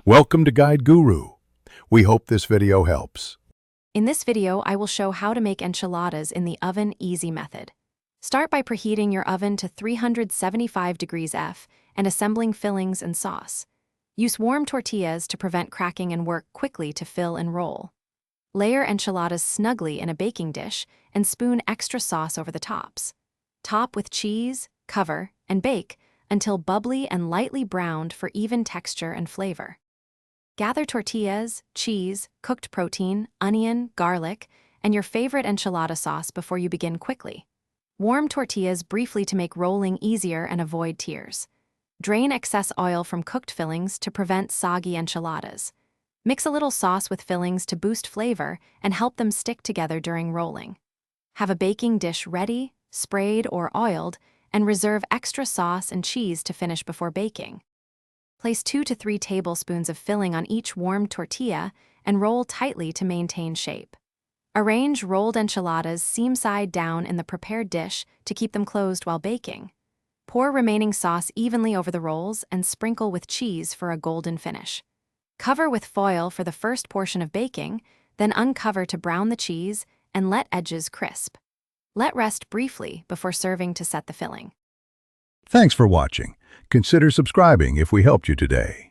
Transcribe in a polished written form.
Welcome to Guide Guru. We hope this video helps. In this video, I will show how to make enchiladas in the oven easy method. Start by preheating your oven to 375 degrees F and assembling fillings and sauce. Use warm tortillas to prevent cracking and work quickly to fill and roll. Layer enchiladas snugly in a baking dish and spoon extra sauce over the tops. Top with cheese, cover, and bake until bubbly and lightly browned for even texture and flavor. Gather tortillas, cheese, cooked protein, onion, garlic, and your favorite enchilada sauce before you begin quickly. Warm tortillas briefly to make rolling easier and avoid tears. Drain excess oil from cooked fillings to prevent soggy enchiladas. Mix a little sauce with fillings to boost flavor and help them stick together during rolling. Have a baking dish ready, sprayed or oiled, and reserve extra sauce and cheese to finish before baking. Place 2 to 3 tablespoons of filling on each warmed tortilla and roll tightly to maintain shape. Arrange rolled enchiladas seam side down in the prepared dish to keep them closed while baking. Pour remaining sauce evenly over the rolls and sprinkle with cheese for a golden finish. Cover with foil for the first portion of baking, then uncover to brown the cheese and let edges crisp. Let rest briefly before serving to set the filling. Thanks for watching. Consider subscribing if we helped you today.